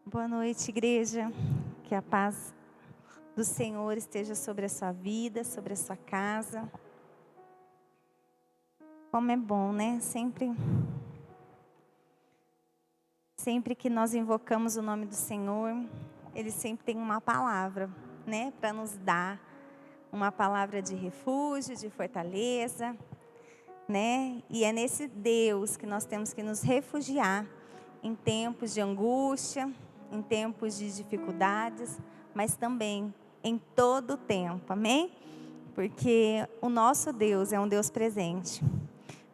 Boa noite, igreja. Que a paz do Senhor esteja sobre a sua vida, sobre a sua casa. Como é bom, né? Sempre que nós invocamos o nome do Senhor, Ele sempre tem uma palavra, né? Para nos dar uma palavra de refúgio, de fortaleza, né? E é nesse Deus que nós temos que nos refugiar em tempos de angústia, em tempos de dificuldades, mas também em todo o tempo, amém? Porque o nosso Deus é um Deus presente.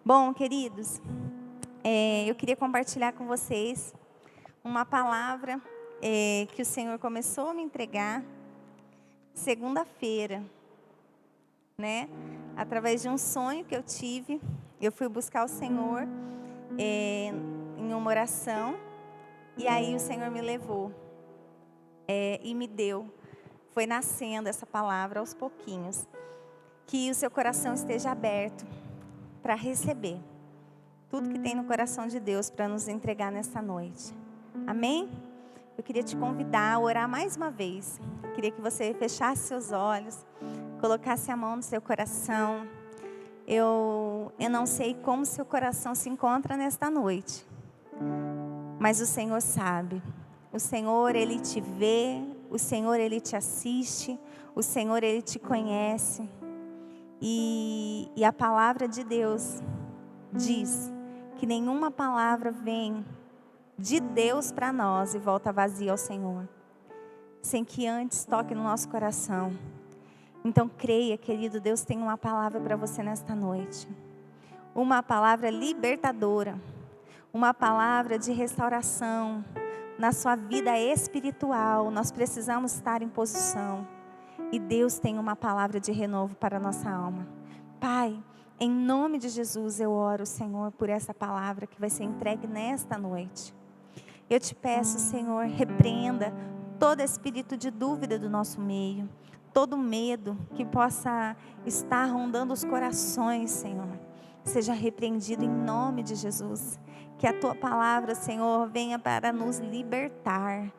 Bom, queridos, eu queria compartilhar com vocês uma palavra que o Senhor começou a me entregar segunda-feira, né? Através de um sonho que eu tive, eu fui buscar o Senhor em uma oração, e aí o Senhor me levou e me deu. Foi nascendo essa palavra aos pouquinhos. Que o seu coração esteja aberto para receber tudo que tem no coração de Deus para nos entregar nessa noite. Amém? Eu queria te convidar a orar mais uma vez. Queria que você fechasse seus olhos, colocasse a mão no seu coração. Eu não sei como seu coração se encontra nesta noite, mas o Senhor sabe. O Senhor, Ele te vê, o Senhor, Ele te assiste, o Senhor, Ele te conhece. E a palavra de Deus diz que nenhuma palavra vem de Deus para nós e volta vazia ao Senhor, sem que antes toque no nosso coração. Então creia, querido, Deus tem uma palavra para você nesta noite. Uma palavra libertadora, uma palavra de restauração na sua vida espiritual. Nós precisamos estar em posição. E Deus tem uma palavra de renovo para a nossa alma. Pai, em nome de Jesus eu oro, Senhor, por essa palavra que vai ser entregue nesta noite. Eu te peço, Senhor, repreenda todo espírito de dúvida do nosso meio. Todo medo que possa estar rondando os corações, Senhor, seja repreendido em nome de Jesus. Que a Tua palavra, Senhor, venha para nos libertar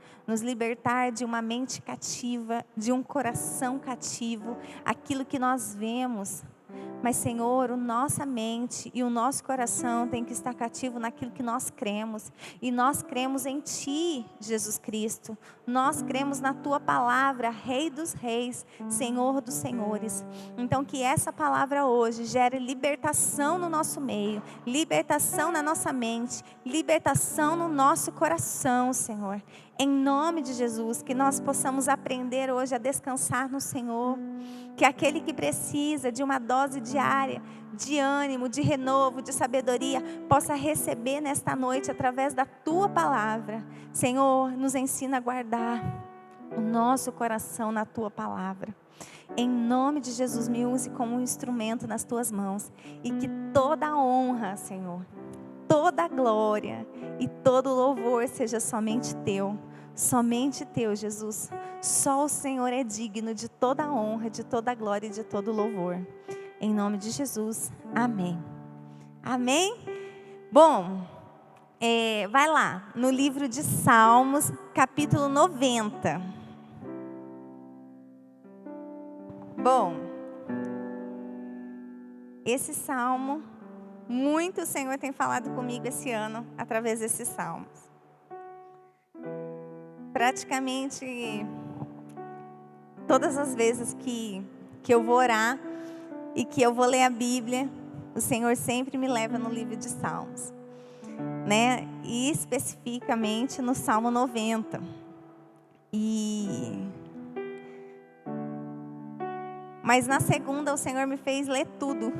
de uma mente cativa, de um coração cativo, aquilo que nós vemos. Mas, Senhor, a nossa mente e o nosso coração tem que estar cativo naquilo que nós cremos. E nós cremos em Ti, Jesus Cristo. Nós cremos na Tua palavra, Rei dos Reis, Senhor dos Senhores. Então, que essa palavra hoje gere libertação no nosso meio, libertação na nossa mente, libertação no nosso coração, Senhor. Em nome de Jesus, que nós possamos aprender hoje a descansar no Senhor. Que aquele que precisa de uma dose diária, de ânimo, de renovo, de sabedoria, possa receber nesta noite através da Tua palavra. Senhor, nos ensina a guardar o nosso coração na Tua palavra. Em nome de Jesus, me use como um instrumento nas Tuas mãos. E que toda a honra, Senhor, toda a glória e todo o louvor seja somente Teu. Somente Teu, Jesus. Só o Senhor é digno de toda a honra, de toda a glória e de todo o louvor. Em nome de Jesus, amém. Amém? Bom, vai lá, no livro de Salmos, capítulo 90. Bom, esse salmo, muito o Senhor tem falado comigo esse ano, através desses salmos. Praticamente todas as vezes que eu vou orar e que eu vou ler a Bíblia, o Senhor sempre me leva no livro de Salmos, né? E especificamente no Salmo 90. Mas na segunda o Senhor me fez ler tudo,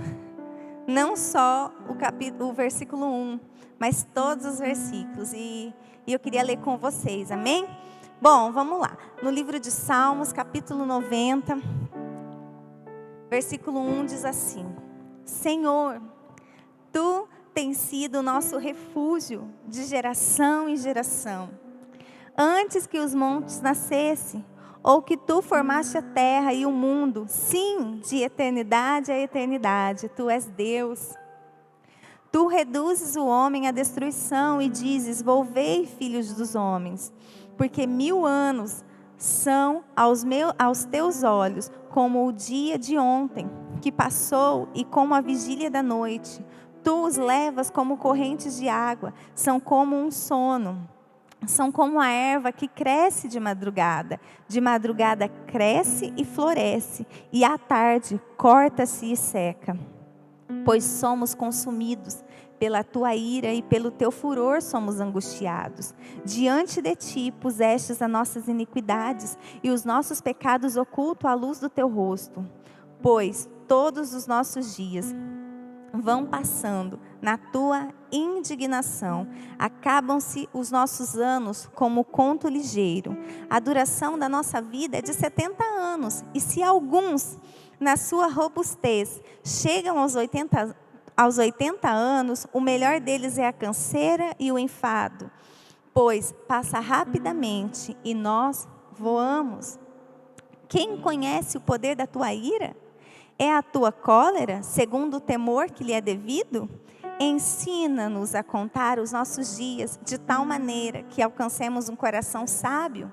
não só o versículo 1, mas todos os versículos. E eu queria ler com vocês, amém? Bom, vamos lá. No livro de Salmos, capítulo 90, versículo 1 diz assim: Senhor, Tu tens sido o nosso refúgio de geração em geração. Antes que os montes nascessem, ou que Tu formaste a terra e o mundo, sim, de eternidade a eternidade, Tu és Deus. Tu reduzes o homem à destruição e dizes: volvei, filhos dos homens, porque 1000 anos são aos teus olhos como o dia de ontem, que passou, e como a vigília da noite. Tu os levas como correntes de água, são como um sono. São como a erva que cresce de madrugada cresce e floresce, e à tarde corta-se e seca. Pois somos consumidos pela tua ira e pelo teu furor somos angustiados. Diante de ti pusestes as nossas iniquidades e os nossos pecados ocultos à luz do teu rosto. Pois todos os nossos dias vão passando na tua indignação. Acabam-se os nossos anos como conto ligeiro. A duração da nossa vida é de 70 anos. E se alguns, na sua robustez, chegam aos 80 anos, o melhor deles é a canseira e o enfado. Pois passa rapidamente e nós voamos. Quem conhece o poder da tua ira? É a tua cólera, segundo o temor que lhe é devido? Ensina-nos a contar os nossos dias de tal maneira que alcancemos um coração sábio.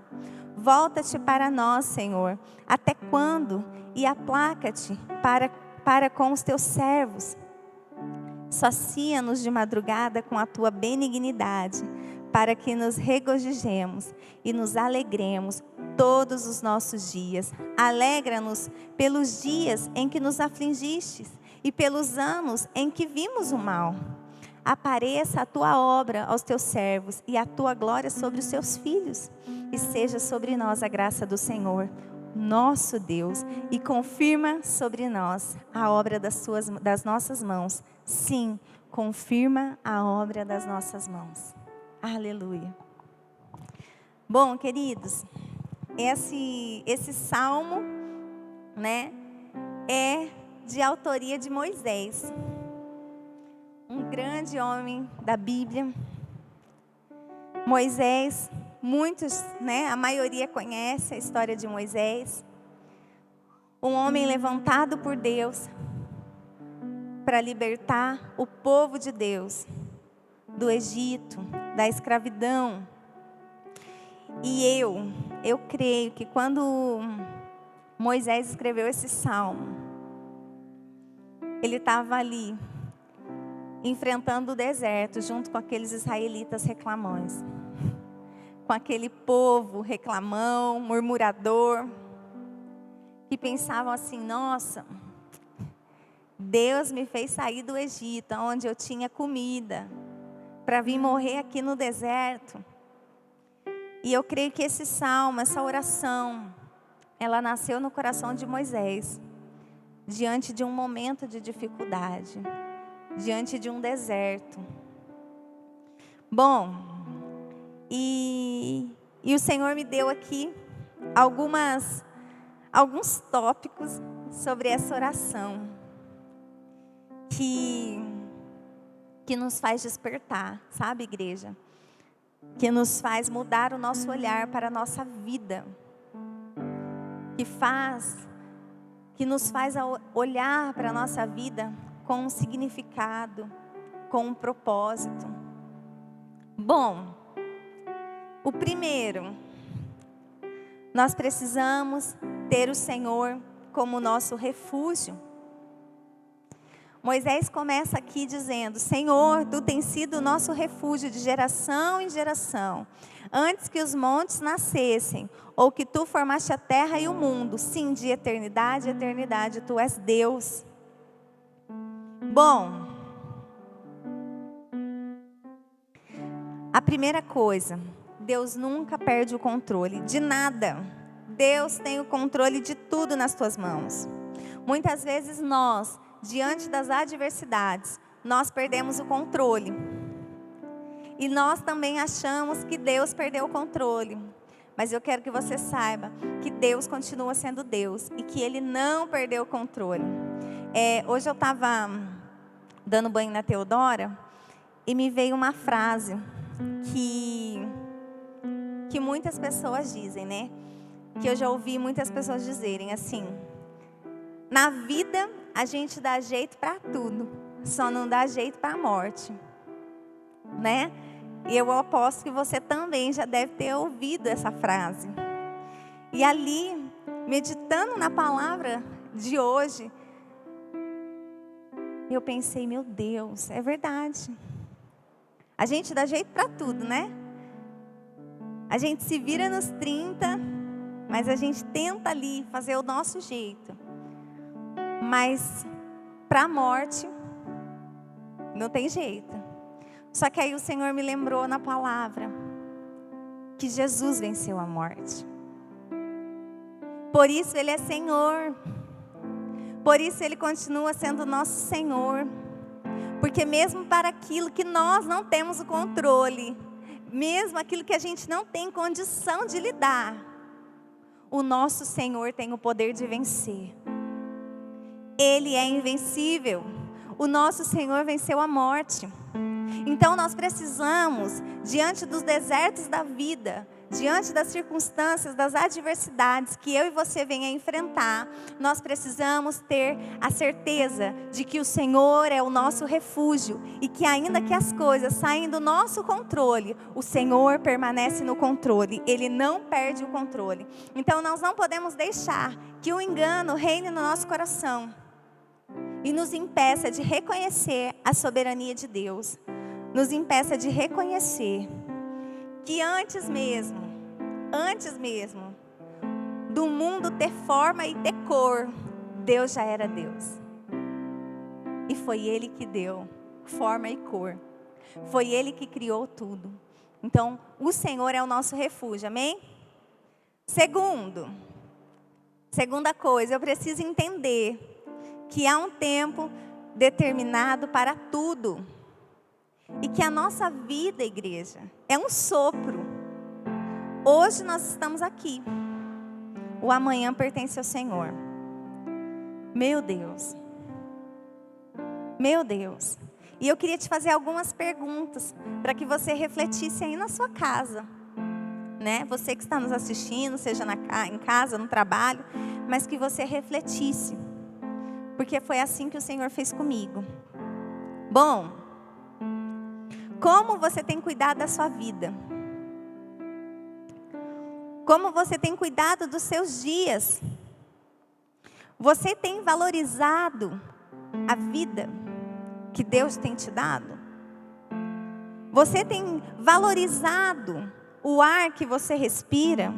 Volta-te para nós, Senhor. Até quando? E aplaca-te para com os teus servos. Sacia-nos de madrugada com a tua benignidade, para que nos regozijemos e nos alegremos todos os nossos dias. Alegra-nos pelos dias em que nos afligistes e pelos anos em que vimos o mal. Apareça a tua obra aos teus servos e a tua glória sobre os seus filhos. E seja sobre nós a graça do Senhor, nosso Deus, e confirma sobre nós a obra das nossas mãos. Sim, confirma a obra das nossas mãos. Aleluia. Bom, queridos, esse salmo, né, é de autoria de Moisés, um grande homem da Bíblia. Moisés, muitos, né, a maioria conhece a história de Moisés. Um homem levantado por Deus para libertar o povo de Deus do Egito, da escravidão. E eu creio que quando Moisés escreveu esse salmo, ele estava ali, enfrentando o deserto, junto com aqueles israelitas reclamões, com aquele povo reclamão, murmurador, que pensavam assim: nossa, Deus me fez sair do Egito, onde eu tinha comida, para vir morrer aqui no deserto. E eu creio que esse salmo, essa oração, ela nasceu no coração de Moisés, diante de um momento de dificuldade, diante de um deserto. Bom, e o Senhor me deu aqui alguns tópicos sobre essa oração, que nos faz despertar, sabe, igreja? Que nos faz mudar o nosso olhar para a nossa vida, que nos faz olhar para a nossa vida com um significado, com um propósito. Bom, o primeiro, nós precisamos ter o Senhor como nosso refúgio. Moisés começa aqui dizendo: Senhor, Tu tens sido o nosso refúgio de geração em geração. Antes que os montes nascessem, ou que Tu formaste a terra e o mundo. Sim, de eternidade a eternidade, Tu és Deus. Bom, a primeira coisa, Deus nunca perde o controle de nada. Deus tem o controle de tudo nas Tuas mãos. Muitas vezes nós, diante das adversidades, nós perdemos o controle. E nós também achamos que Deus perdeu o controle. Mas eu quero que você saiba que Deus continua sendo Deus e que Ele não perdeu o controle. Hoje eu estava dando banho na Teodora e me veio uma frase que muitas pessoas dizem, né? Que eu já ouvi muitas pessoas dizerem assim: na vida a gente dá jeito para tudo, só não dá jeito para a morte, né? E eu aposto que você também já deve ter ouvido essa frase. E ali, meditando na palavra de hoje, eu pensei, meu Deus, é verdade. A gente dá jeito para tudo, né? A gente se vira nos 30, mas a gente tenta ali fazer o nosso jeito. Mas para a morte, não tem jeito. Só que aí o Senhor me lembrou na palavra que Jesus venceu a morte. Por isso Ele é Senhor. Por isso Ele continua sendo nosso Senhor. Porque mesmo para aquilo que nós não temos o controle, mesmo aquilo que a gente não tem condição de lidar, o nosso Senhor tem o poder de vencer. Ele é invencível. O nosso Senhor venceu a morte. Então nós precisamos, diante dos desertos da vida, diante das circunstâncias, das adversidades que eu e você venham a enfrentar, nós precisamos ter a certeza de que o Senhor é o nosso refúgio e que ainda que as coisas saem do nosso controle, o Senhor permanece no controle, Ele não perde o controle. Então nós não podemos deixar que o engano reine no nosso coração e nos impeça de reconhecer a soberania de Deus, nos impeça de reconhecer que antes mesmo do mundo ter forma e ter cor, Deus já era Deus. E foi Ele que deu forma e cor. Foi Ele que criou tudo. Então, o Senhor é o nosso refúgio, amém? Segunda coisa, eu preciso entender que há um tempo determinado para tudo. E que a nossa vida, igreja, é um sopro. Hoje nós estamos aqui. O amanhã pertence ao Senhor. Meu Deus. Meu Deus. E eu queria te fazer algumas perguntas para que você refletisse aí na sua casa, né? Você que está nos assistindo, seja em casa, no trabalho, mas que você refletisse. Porque foi assim que o Senhor fez comigo. Bom, como você tem cuidado da sua vida? Como você tem cuidado dos seus dias? Você tem valorizado a vida que Deus tem te dado? Você tem valorizado o ar que você respira?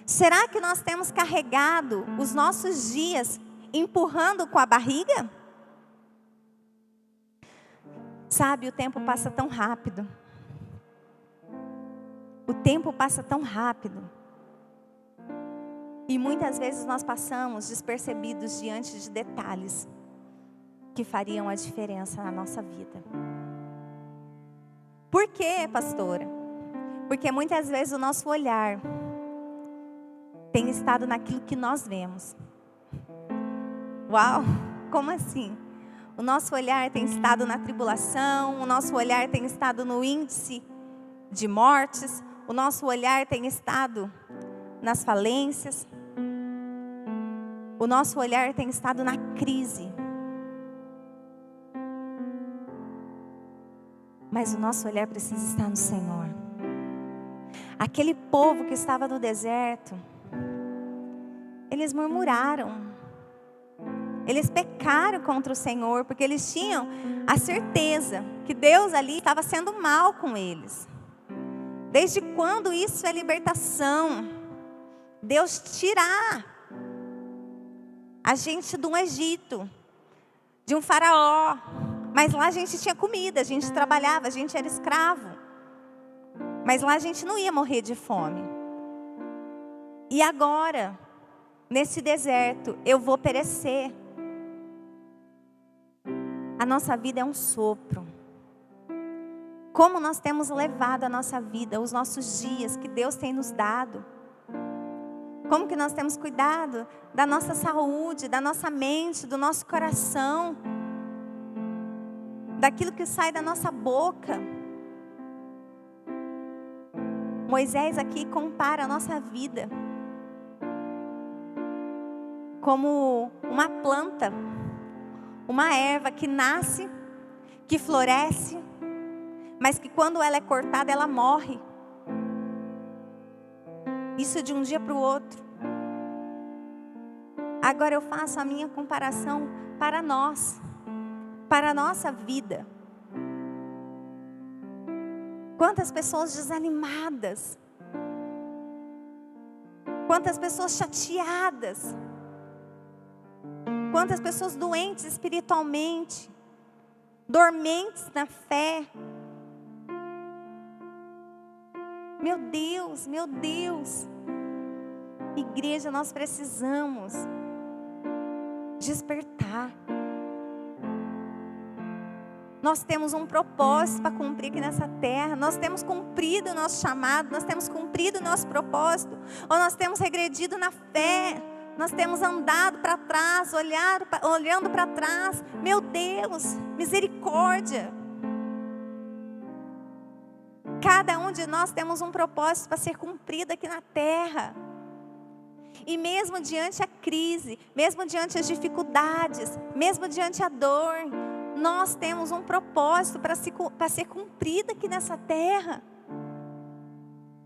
Será que nós temos carregado os nossos dias empurrando com a barriga? Sabe, o tempo passa tão rápido. O tempo passa tão rápido. E muitas vezes nós passamos despercebidos diante de detalhes que fariam a diferença na nossa vida. Por quê, pastora? Porque muitas vezes o nosso olhar tem estado naquilo que nós vemos. Uau, como assim? O nosso olhar tem estado na tribulação, o nosso olhar tem estado no índice de mortes, o nosso olhar tem estado nas falências, o nosso olhar tem estado na crise. Mas o nosso olhar precisa estar no Senhor. Aquele povo que estava no deserto, eles murmuraram. Eles pecaram contra o Senhor, porque eles tinham a certeza que Deus ali estava sendo mal com eles. Desde quando isso é libertação? Deus tirar a gente do Egito, de um faraó. Mas lá a gente tinha comida, a gente trabalhava, a gente era escravo. Mas lá a gente não ia morrer de fome. E agora, nesse deserto, eu vou perecer. A nossa vida é um sopro. Como nós temos levado a nossa vida, os nossos dias que Deus tem nos dado. Como que nós temos cuidado da nossa saúde, da nossa mente, do nosso coração. Daquilo que sai da nossa boca. Moisés aqui compara a nossa vida como uma planta. Uma erva que nasce, que floresce, mas que quando ela é cortada, ela morre. Isso de um dia para o outro. Agora eu faço a minha comparação para nós, para a nossa vida. Quantas pessoas desanimadas, quantas pessoas chateadas, quantas pessoas doentes espiritualmente, dormentes na fé. Meu Deus, meu Deus. Igreja, nós precisamos despertar. Nós temos um propósito para cumprir aqui nessa terra. Nós temos cumprido o nosso chamado, nós temos cumprido o nosso propósito, ou nós temos regredido na fé. Nós temos andado para trás, olhando para trás. Meu Deus, misericórdia. Cada um de nós temos um propósito para ser cumprido aqui na terra. E mesmo diante a crise, mesmo diante as dificuldades, mesmo diante a dor, nós temos um propósito para ser cumprido aqui nessa terra.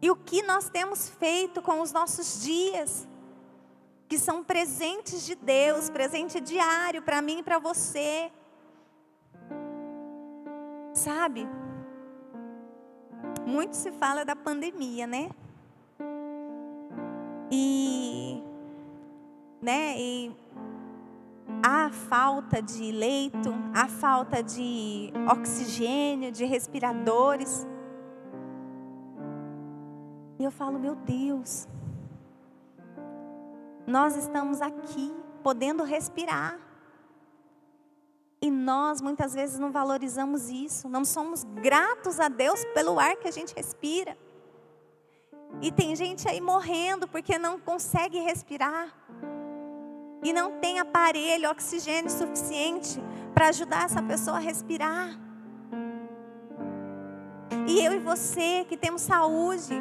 E o que nós temos feito com os nossos dias, que são presentes de Deus, presente diário para mim e para você. Sabe? Muito se fala da pandemia, né? E a falta de leito, a falta de oxigênio, de respiradores. E eu falo, meu Deus, nós estamos aqui podendo respirar. E nós muitas vezes não valorizamos isso, não somos gratos a Deus pelo ar que a gente respira. E tem gente aí morrendo porque não consegue respirar. E não tem aparelho, oxigênio suficiente para ajudar essa pessoa a respirar. E eu e você que temos saúde,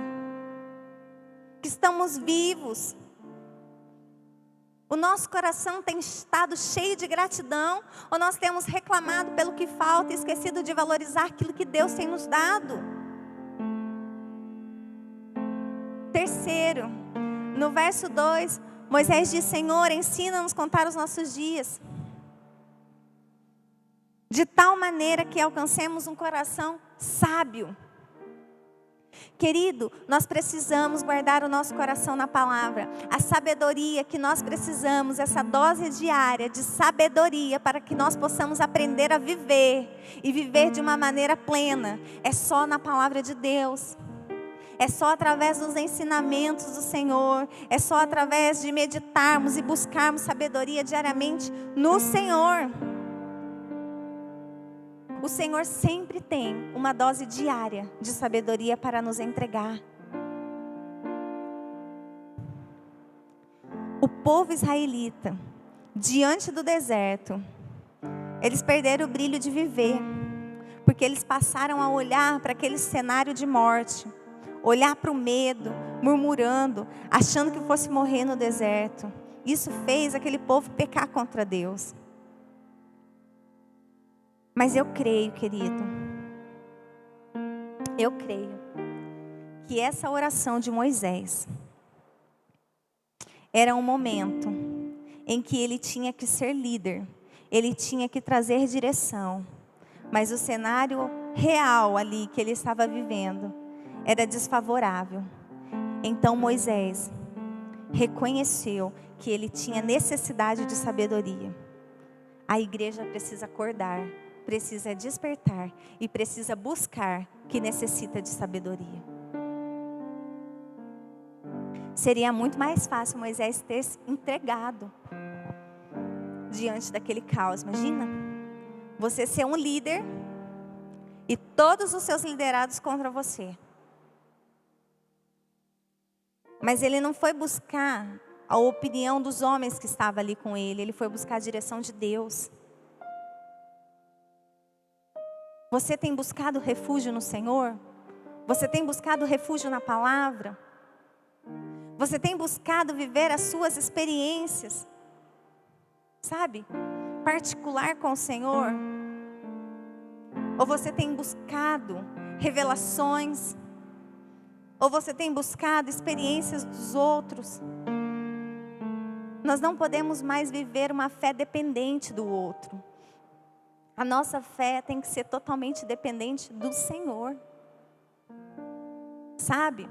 que estamos vivos, o nosso coração tem estado cheio de gratidão, ou nós temos reclamado pelo que falta e esquecido de valorizar aquilo que Deus tem nos dado? Terceiro, no verso 2, Moisés diz: Senhor, ensina-nos a contar os nossos dias, de tal maneira que alcancemos um coração sábio. Querido, nós precisamos guardar o nosso coração na palavra. A sabedoria que nós precisamos, essa dose diária de sabedoria para que nós possamos aprender a viver e viver de uma maneira plena, é só na palavra de Deus. É só através dos ensinamentos do Senhor, é só através de meditarmos e buscarmos sabedoria diariamente no Senhor. O Senhor sempre tem uma dose diária de sabedoria para nos entregar. O povo israelita, diante do deserto, eles perderam o brilho de viver, porque eles passaram a olhar para aquele cenário de morte, olhar para o medo, murmurando, achando que fosse morrer no deserto. Isso fez aquele povo pecar contra Deus. Mas eu creio, querido, eu creio que essa oração de Moisés era um momento em que ele tinha que ser líder, ele tinha que trazer direção, mas o cenário real ali que ele estava vivendo era desfavorável. Então Moisés reconheceu que ele tinha necessidade de sabedoria. A igreja precisa acordar, precisa despertar e precisa buscar que necessita de sabedoria. Seria muito mais fácil Moisés ter se entregado diante daquele caos. Imagina, você ser um líder e todos os seus liderados contra você. Mas ele não foi buscar a opinião dos homens que estavam ali com ele, ele foi buscar a direção de Deus. Você tem buscado refúgio no Senhor? Você tem buscado refúgio na palavra? Você tem buscado viver as suas experiências? Sabe? particular com o Senhor? Ou você tem buscado revelações? Ou você tem buscado experiências dos outros? Nós não podemos mais viver uma fé dependente do outro. A nossa fé tem que ser totalmente dependente do Senhor. Sabe?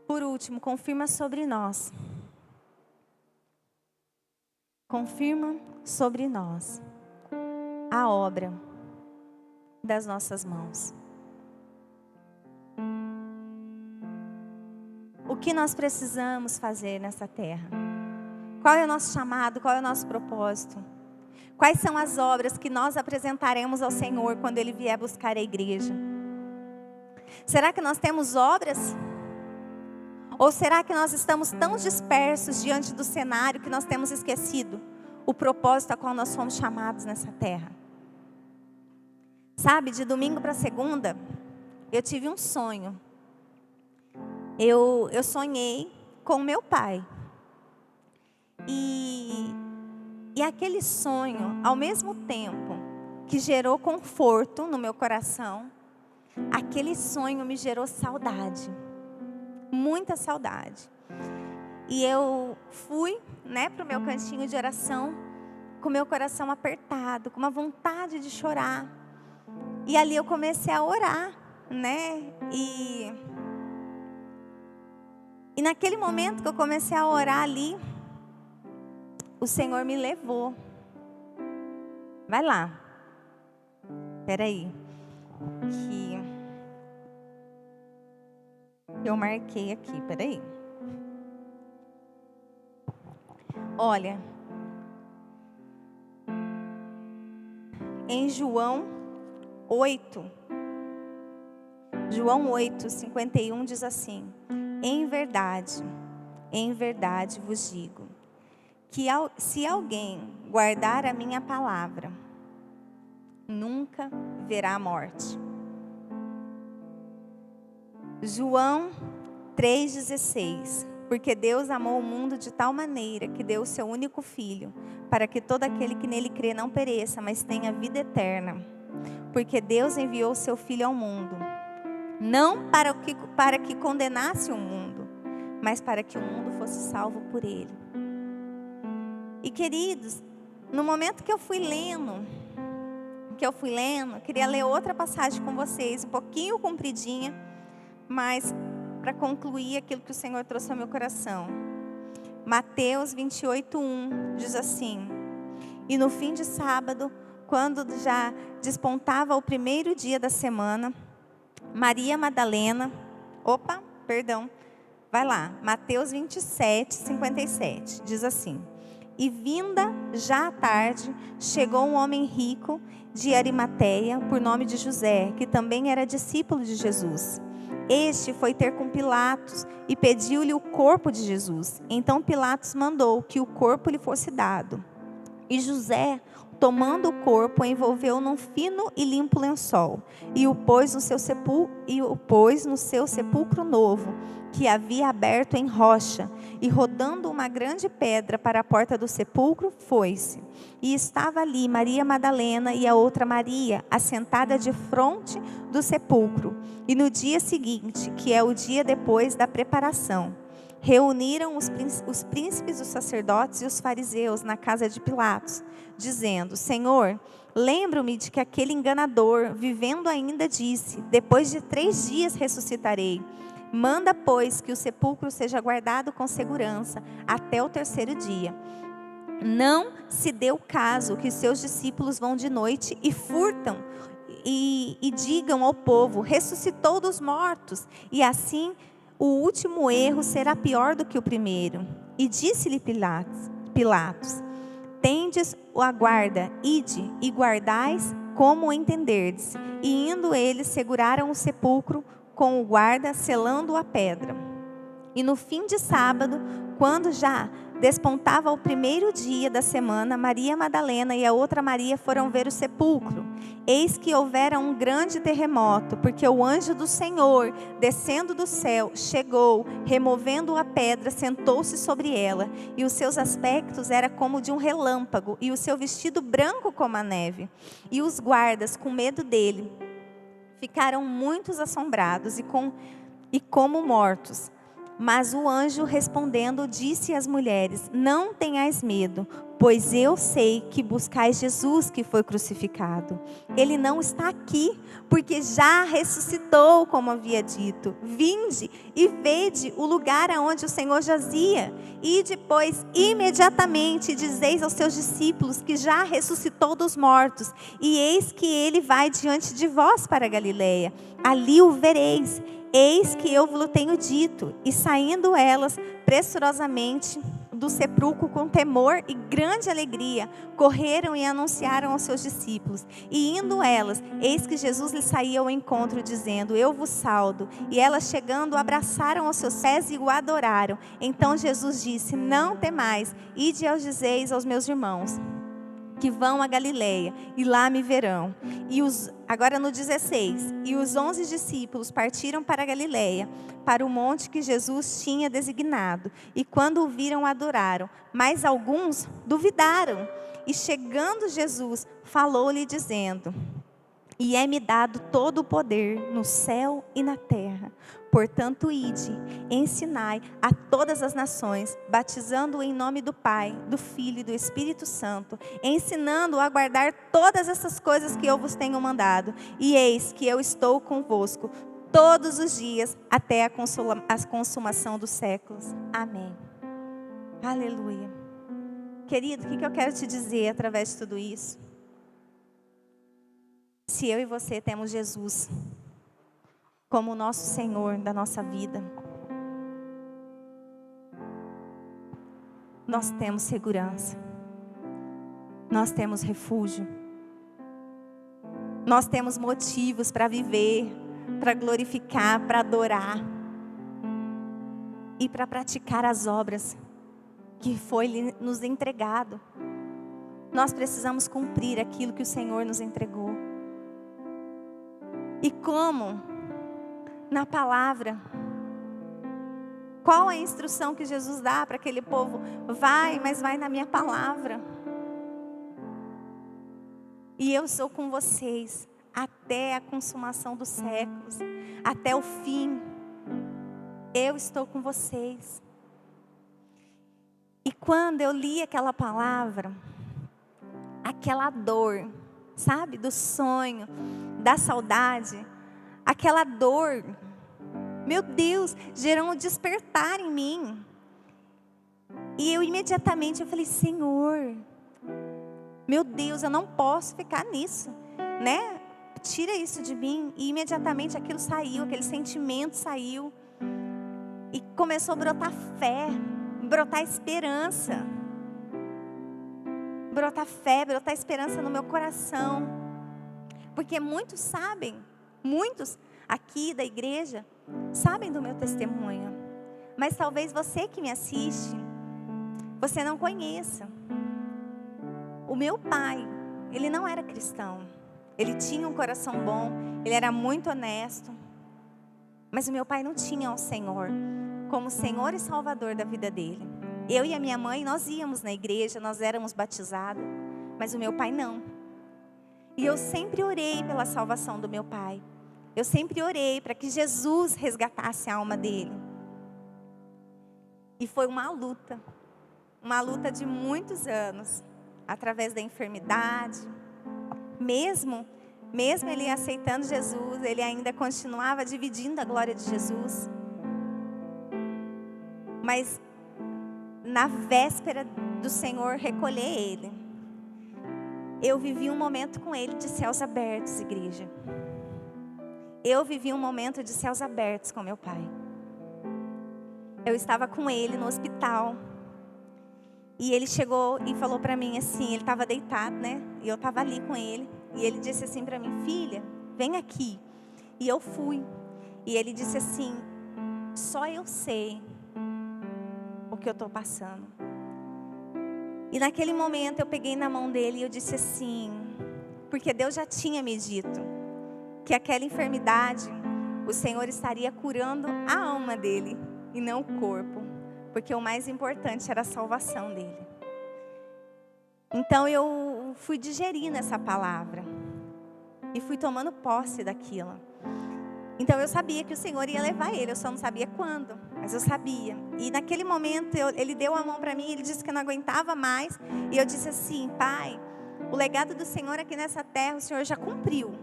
Por último, confirma sobre nós. Confirma sobre nós a obra das nossas mãos. O que nós precisamos fazer nessa terra? Qual é o nosso chamado? Qual é o nosso propósito? Quais são as obras que nós apresentaremos ao Senhor quando Ele vier buscar a igreja? Será que nós temos obras? Ou será que nós estamos tão dispersos diante do cenário que nós temos esquecido o propósito a qual nós fomos chamados nessa terra? Sabe, de domingo para segunda, eu tive um sonho. Eu sonhei com meu pai. E aquele sonho, ao mesmo tempo que gerou conforto no meu coração, aquele sonho me gerou saudade. Muita saudade. E eu fui, para o meu cantinho de oração, com meu coração apertado, com uma vontade de chorar. E ali eu comecei a orar, E naquele momento que eu comecei a orar ali, o Senhor me levou. Vai lá. Espera aí. Que eu marquei aqui, peraí. Olha, em João 8, 51 diz assim: em verdade vos digo, que se alguém guardar a minha palavra, nunca verá a morte. João 3,16. Porque Deus amou o mundo de tal maneira que deu o seu único filho, para que todo aquele que nele crê não pereça, mas tenha vida eterna. Porque Deus enviou o seu filho ao mundo, não para que condenasse o mundo, mas para que o mundo fosse salvo por ele. E queridos, no momento que eu fui lendo, queria ler outra passagem com vocês, um pouquinho compridinha, mas para concluir aquilo que o Senhor trouxe ao meu coração. Mateus 28:1 diz assim: e no fim de sábado, quando já despontava o primeiro dia da semana, Maria Madalena, Mateus 27:57, diz assim: e vinda já à tarde, chegou um homem rico de Arimateia, por nome de José, que também era discípulo de Jesus. Este foi ter com Pilatos e pediu-lhe o corpo de Jesus. Então Pilatos mandou que o corpo lhe fosse dado. E José, tomando o corpo, o envolveu num fino e limpo lençol e o pôs no seu sepulcro novo, que havia aberto em rocha, e rodando uma grande pedra para a porta do sepulcro, foi-se. E estava ali Maria Madalena e a outra Maria, assentada defronte do sepulcro. E no dia seguinte, que é o dia depois da preparação, reuniram os príncipes, os sacerdotes e os fariseus na casa de Pilatos, dizendo: Senhor, lembro-me de que aquele enganador, vivendo ainda, disse: depois de 3 dias ressuscitarei. Manda, pois, que o sepulcro seja guardado com segurança até o 3º dia. Não se dê o caso que seus discípulos vão de noite e furtam e digam ao povo: ressuscitou dos mortos, e assim o último erro será pior do que o primeiro. E disse-lhe Pilatos: tendes a guarda, ide e guardais como entenderdes. E indo eles, seguraram o sepulcro com o guarda, selando a pedra. E no fim de sábado, quando já despontava o primeiro dia da semana, Maria Madalena e a outra Maria foram ver o sepulcro. Eis que houvera um grande terremoto, porque o anjo do Senhor, descendo do céu, chegou, removendo a pedra, sentou-se sobre ela. E os seus aspectos era como de um relâmpago, e o seu vestido branco como a neve. E os guardas, com medo dele, ficaram muitos assombrados e como mortos. Mas o anjo respondendo disse às mulheres: não tenhais medo, pois eu sei que buscais Jesus que foi crucificado. Ele não está aqui, porque já ressuscitou, como havia dito. Vinde e vede o lugar aonde o Senhor jazia. E depois, imediatamente, dizeis aos seus discípulos que já ressuscitou dos mortos. E eis que ele vai diante de vós para a Galileia. Ali o vereis. Eis que eu vos tenho dito. E saindo elas pressurosamente do sepulcro com temor e grande alegria, correram e anunciaram aos seus discípulos. E indo elas, eis que Jesus lhes saía ao encontro, dizendo: eu vos saldo. E elas chegando, abraçaram aos seus pés e o adoraram. Então Jesus disse: não temais, ide aos dizeis aos meus irmãos que vão a Galileia, e lá me verão. Agora no 16, e os 11 discípulos partiram para a Galileia, para o monte que Jesus tinha designado, e quando o viram, adoraram, mas alguns duvidaram. E chegando Jesus, falou-lhe dizendo: e é-me dado todo o poder no céu e na terra. Portanto, ide, ensinai a todas as nações, batizando-o em nome do Pai, do Filho e do Espírito Santo, ensinando-o a guardar todas essas coisas que eu vos tenho mandado. E eis que eu estou convosco todos os dias, até a consumação dos séculos. Amém. Aleluia. Querido, o que eu quero te dizer através de tudo isso? Se eu e você temos Jesus como o nosso Senhor da nossa vida, nós temos segurança, nós temos refúgio, nós temos motivos para viver, para glorificar, para adorar e para praticar as obras que foi nos entregado. Nós precisamos cumprir aquilo que o Senhor nos entregou. E como? Na palavra. Qual a instrução que Jesus dá para aquele povo? Vai, mas vai na minha palavra. E eu sou com vocês até a consumação dos séculos, até o fim. Eu estou com vocês. E quando eu li aquela palavra, aquela dor, sabe, do sonho, da saudade, aquela dor, meu Deus, gerou um despertar em mim. E eu imediatamente falei: Senhor, meu Deus, eu não posso ficar nisso, né? Tira isso de mim. E imediatamente aquilo saiu, aquele sentimento saiu. E começou a brotar fé, brotar esperança. Brotar fé, brotar esperança no meu coração. Porque muitos sabem, muitos aqui da igreja sabem do meu testemunho. Mas talvez você que me assiste, você não conheça. O meu pai, ele não era cristão. Ele tinha um coração bom, ele era muito honesto. Mas o meu pai não tinha o Senhor como Senhor e Salvador da vida dele. Eu e a minha mãe, nós íamos na igreja, nós éramos batizados. Mas o meu pai não. E eu sempre orei pela salvação do meu pai. Eu sempre orei para que Jesus resgatasse a alma dele. E foi uma luta de muitos anos, através da enfermidade. Mesmo ele aceitando Jesus, ele ainda continuava dividindo a glória de Jesus. Mas na véspera do Senhor recolher ele, eu vivi um momento com ele de céus abertos, igreja. Eu vivi um momento de céus abertos com meu pai. Eu estava com ele no hospital. E ele chegou e falou para mim assim, ele estava deitado, né? E eu estava ali com ele. E ele disse assim para mim: filha, vem aqui. E eu fui. E ele disse assim: só eu sei o que eu estou passando. E naquele momento eu peguei na mão dele e eu disse assim, porque Deus já tinha me dito que aquela enfermidade, o Senhor estaria curando a alma dele e não o corpo, porque o mais importante era a salvação dele. Então eu fui digerindo essa palavra e fui tomando posse daquilo. Então eu sabia que o Senhor ia levar ele, eu só não sabia quando, mas eu sabia. E naquele momento ele deu a mão para mim, ele disse que não aguentava mais. E eu disse assim, Pai, o legado do Senhor aqui nessa terra, o Senhor já cumpriu.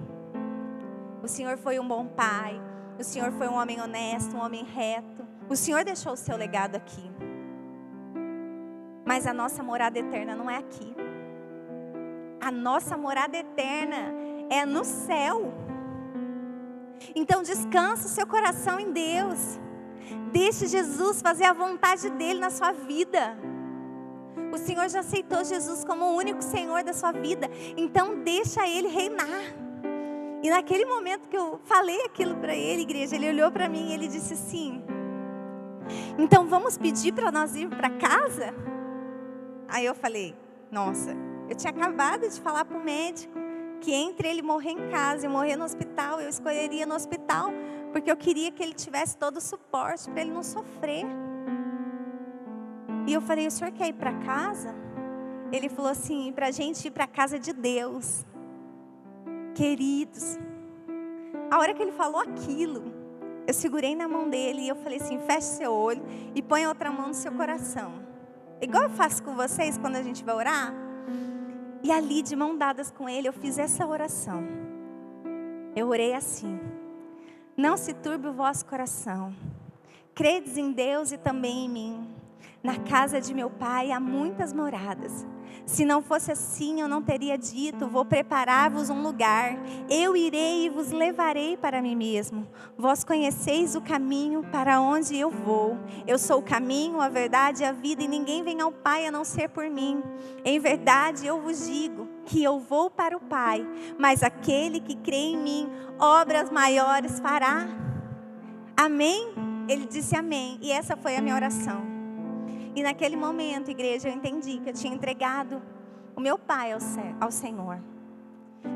O Senhor foi um bom pai, o Senhor foi um homem honesto, um homem reto. O Senhor deixou o seu legado aqui. Mas a nossa morada eterna não é aqui. A nossa morada eterna é no céu. Então descansa o seu coração em Deus. Deixe Jesus fazer a vontade dele na sua vida. O Senhor já aceitou Jesus como o único Senhor da sua vida. Então deixa ele reinar. E naquele momento que eu falei aquilo para ele, igreja, ele olhou para mim e ele disse assim, então vamos pedir para nós ir para casa? Aí eu falei, nossa, eu tinha acabado de falar para o médico que entre ele morrer em casa e morrer no hospital, eu escolheria no hospital, porque eu queria que ele tivesse todo o suporte para ele não sofrer. E eu falei, o senhor quer ir para casa? Ele falou assim, para a gente ir para a casa de Deus. Queridos, a hora que ele falou aquilo, eu segurei na mão dele e eu falei assim, feche seu olho e põe a outra mão no seu coração. Igual eu faço com vocês quando a gente vai orar. E ali, de mão dadas com ele, eu fiz essa oração. Eu orei assim, não se turbe o vosso coração, credes em Deus e também em mim. Na casa de meu pai há muitas moradas. Se não fosse assim, eu não teria dito, vou preparar-vos um lugar. Eu irei e vos levarei para mim mesmo. Vós conheceis o caminho para onde eu vou. Eu sou o caminho, a verdade e a vida, e ninguém vem ao Pai a não ser por mim. Em verdade, eu vos digo que eu vou para o Pai, mas aquele que crê em mim, obras maiores fará. Amém? Ele disse amém, e essa foi a minha oração. E naquele momento, igreja, eu entendi que eu tinha entregado o meu pai ao Senhor.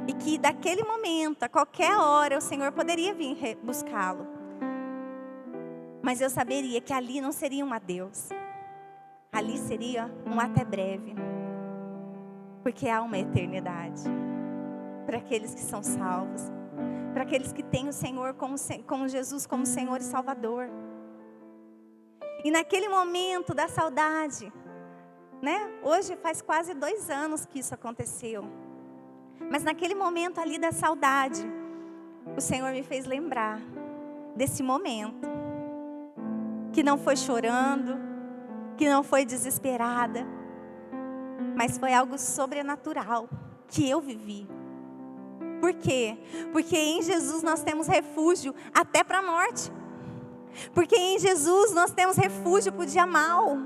E que daquele momento, a qualquer hora, o Senhor poderia vir buscá-lo. Mas eu saberia que ali não seria um adeus. Ali seria um até breve. Porque há uma eternidade. Para aqueles que são salvos. Para aqueles que têm o Senhor como Jesus como Senhor e Salvador. E naquele momento da saudade, né? Hoje faz quase 2 anos que isso aconteceu. Mas naquele momento ali da saudade, o Senhor me fez lembrar desse momento. Que não foi chorando, que não foi desesperada, mas foi algo sobrenatural que eu vivi. Por quê? Porque em Jesus nós temos refúgio até para a morte. Porque em Jesus nós temos refúgio para o dia mal.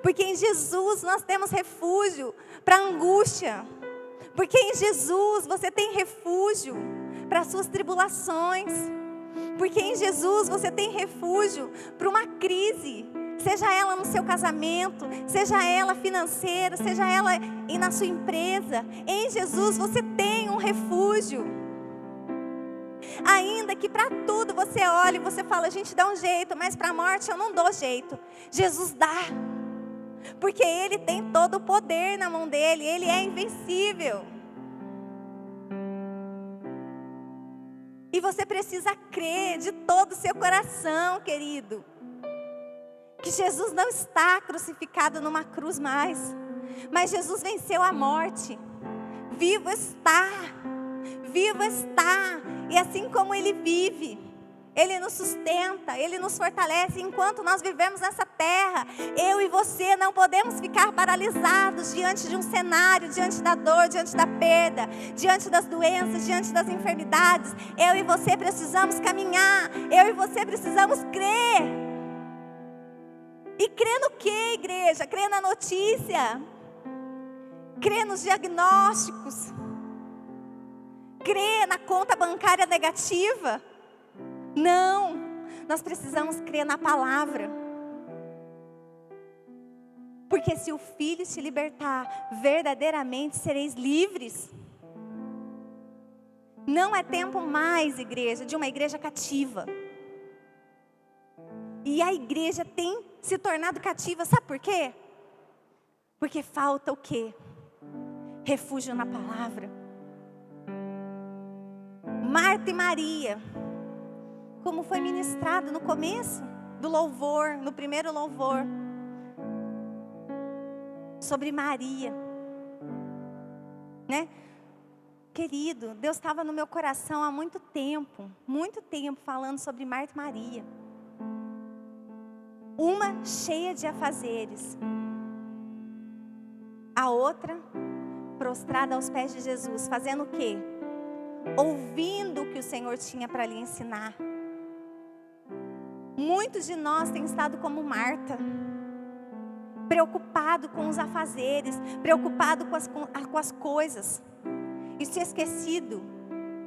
Porque em Jesus nós temos refúgio para a angústia. Porque em Jesus você tem refúgio para as suas tribulações. Porque em Jesus você tem refúgio para uma crise. Seja ela no seu casamento, seja ela financeira, seja ela na sua empresa. Em Jesus você tem um refúgio. Ainda que para tudo você olhe e você fala, a gente dá um jeito, mas para a morte eu não dou jeito. Jesus dá. Porque Ele tem todo o poder na mão dEle, Ele é invencível. E você precisa crer de todo o seu coração, querido, que Jesus não está crucificado numa cruz mais, mas Jesus venceu a morte. Vivo está. Vivo está, e assim como Ele vive, Ele nos sustenta, Ele nos fortalece enquanto nós vivemos nessa terra. Eu e você não podemos ficar paralisados diante de um cenário, diante da dor, diante da perda, diante das doenças, diante das enfermidades. Eu e você precisamos caminhar, eu e você precisamos crer. E crer no que, igreja? Crer na notícia, crer nos diagnósticos, crer na conta bancária negativa? Não, nós precisamos crer na palavra. Porque se o Filho te libertar, verdadeiramente sereis livres. Não é tempo mais, igreja, de uma igreja cativa. E a igreja tem se tornado cativa, sabe por quê? Porque falta o quê? Refúgio na palavra. Marta e Maria, como foi ministrado no começo do louvor, no primeiro louvor, sobre Maria, né? Querido, Deus estava no meu coração há muito tempo falando sobre Marta e Maria. Uma cheia de afazeres, a outra prostrada aos pés de Jesus, fazendo o quê? Ouvindo o que o Senhor tinha para lhe ensinar. Muitos de nós têm estado como Marta, preocupado com os afazeres, preocupado com as coisas, e se esquecido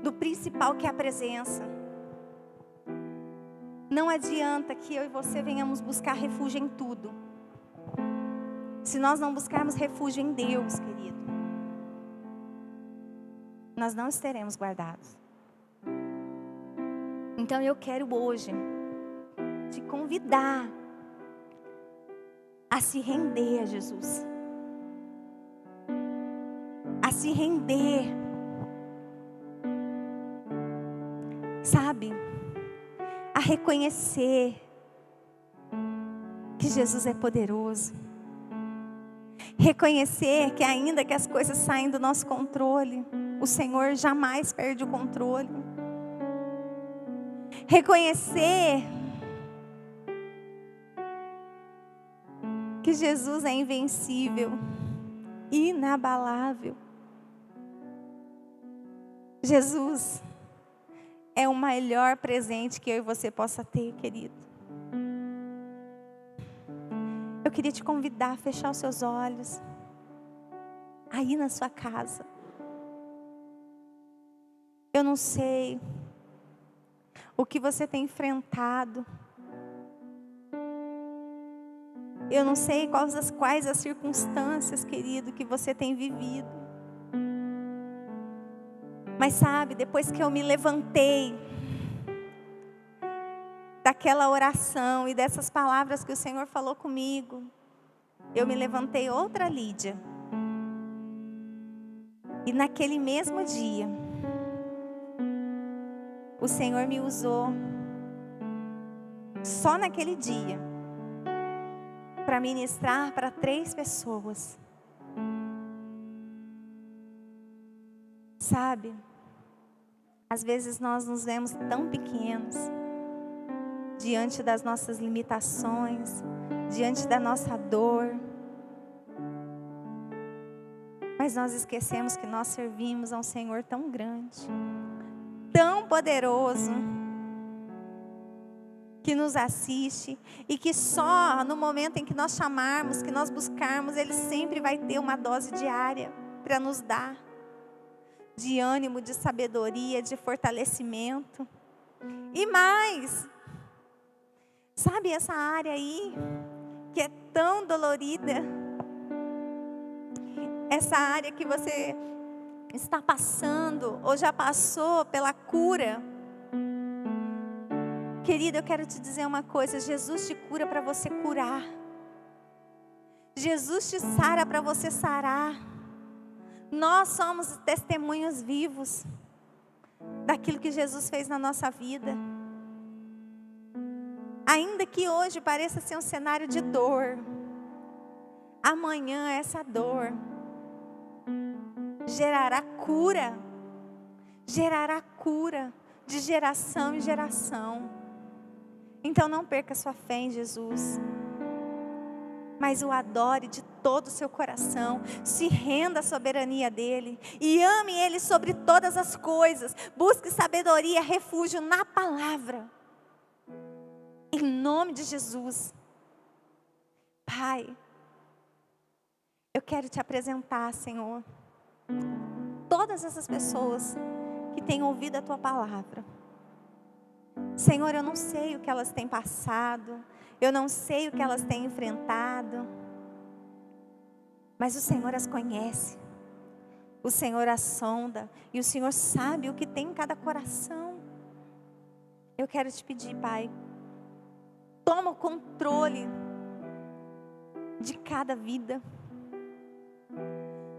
do principal, que é a presença. Não adianta que eu e você venhamos buscar refúgio em tudo, se nós não buscarmos refúgio em Deus, querido, nós não estaremos guardados. Então eu quero hoje te convidar a se render a Jesus, a se render, sabe, a reconhecer que Jesus é poderoso, reconhecer que ainda que as coisas saem do nosso controle, o Senhor jamais perde o controle, reconhecer que Jesus é invencível, inabalável. Jesus é o melhor presente que eu e você possa ter, querido. Eu queria te convidar a fechar os seus olhos, aí na sua casa. Eu não sei o que você tem enfrentado. Eu não sei quais as circunstâncias, querido, que você tem vivido. Mas sabe, depois que eu me levantei daquela oração e dessas palavras que o Senhor falou comigo, eu me levantei outra Lídia. E naquele mesmo dia, o Senhor me usou, só naquele dia, para ministrar para 3 pessoas. Sabe, às vezes nós nos vemos tão pequenos, diante das nossas limitações, diante da nossa dor. Mas nós esquecemos que nós servimos a um Senhor tão grande, tão poderoso, que nos assiste e que só no momento em que nós chamarmos, que nós buscarmos, Ele sempre vai ter uma dose diária para nos dar, de ânimo, de sabedoria, de fortalecimento. E mais, sabe essa área aí, que é tão dolorida, essa área que você está passando, ou já passou pela cura. Querida, eu quero te dizer uma coisa, Jesus te cura para você curar. Jesus te sara para você sarar. Nós somos testemunhos vivos daquilo que Jesus fez na nossa vida. Ainda que hoje pareça ser um cenário de dor, amanhã essa dor gerará cura de geração em geração. Então não perca sua fé em Jesus, mas o adore de todo o seu coração, se renda à soberania dEle, e ame Ele sobre todas as coisas, busque sabedoria, refúgio na palavra, em nome de Jesus. Pai, eu quero te apresentar, Senhor, todas essas pessoas que têm ouvido a Tua palavra. Senhor, eu não sei o que elas têm passado, eu não sei o que elas têm enfrentado, mas o Senhor as conhece. O Senhor as sonda e o Senhor sabe o que tem em cada coração. Eu quero te pedir, Pai, toma o controle de cada vida.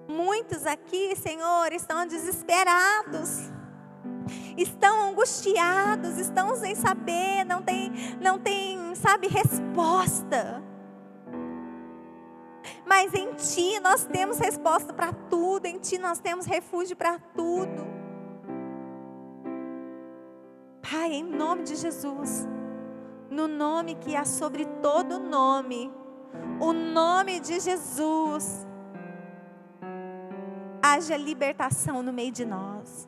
Muitos aqui, Senhor, estão desesperados, estão angustiados, estão sem saber, não tem, sabe, resposta. Mas em Ti nós temos resposta para tudo, em Ti nós temos refúgio para tudo. Pai, em nome de Jesus, no nome que há sobre todo nome, o nome de Jesus, haja libertação no meio de nós.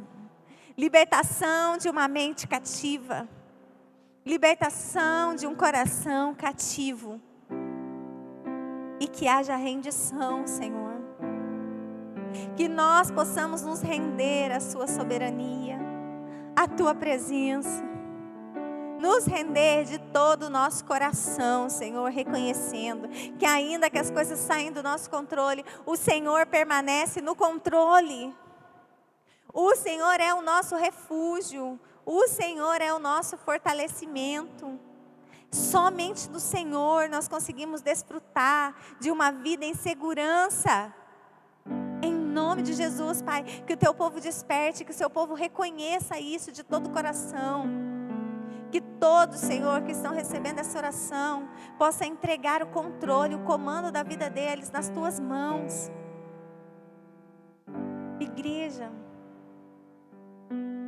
Libertação de uma mente cativa, libertação de um coração cativo. E que haja rendição, Senhor. Que nós possamos nos render à Sua soberania, à Tua presença. Nos render de todo o nosso coração, Senhor, reconhecendo que ainda que as coisas saem do nosso controle, o Senhor permanece no controle. O Senhor é o nosso refúgio. O Senhor é o nosso fortalecimento. Somente do Senhor nós conseguimos desfrutar de uma vida em segurança. Em nome de Jesus, Pai, que o Teu povo desperte, que o Seu povo reconheça isso de todo o coração. Que todos, Senhor, que estão recebendo essa oração, possa entregar o controle, o comando da vida deles nas Tuas mãos. Igreja,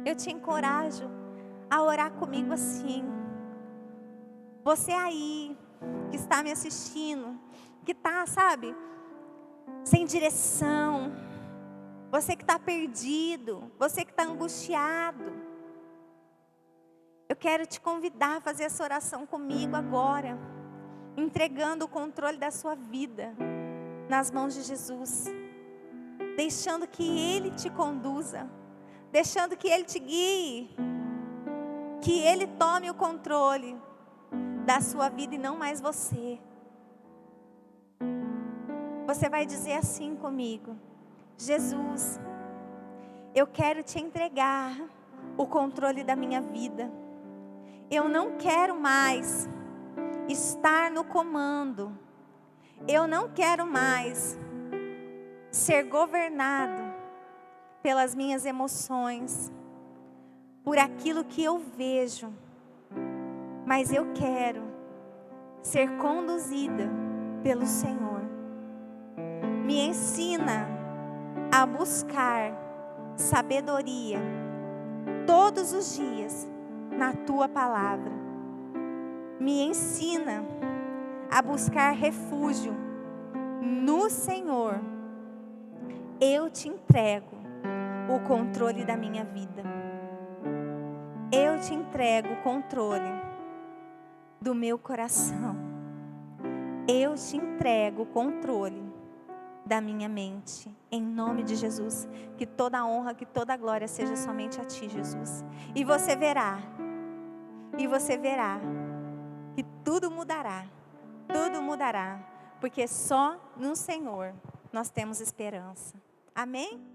eu te encorajo a orar comigo assim. Você aí, que está me assistindo, que está, sabe, sem direção. Você que está perdido, você que está angustiado. Eu quero te convidar a fazer essa oração comigo agora. Entregando o controle da sua vida nas mãos de Jesus. Deixando que Ele te conduza. Deixando que Ele te guie. Que Ele tome o controle da sua vida e não mais você. Você vai dizer assim comigo: Jesus, eu quero te entregar o controle da minha vida. Eu não quero mais estar no comando. Eu não quero mais ser governado pelas minhas emoções, por aquilo que eu vejo. Mas eu quero ser conduzida pelo Senhor. Me ensina a buscar sabedoria todos os dias na Tua palavra. Me ensina a buscar refúgio no Senhor. Eu te entrego o controle da minha vida. Eu te entrego o controle do meu coração. Eu te entrego o controle da minha mente. Em nome de Jesus. Que toda a honra, que toda a glória seja somente a Ti, Jesus. E você verá. Que tudo mudará. Tudo mudará. Porque só no Senhor nós temos esperança. Amém?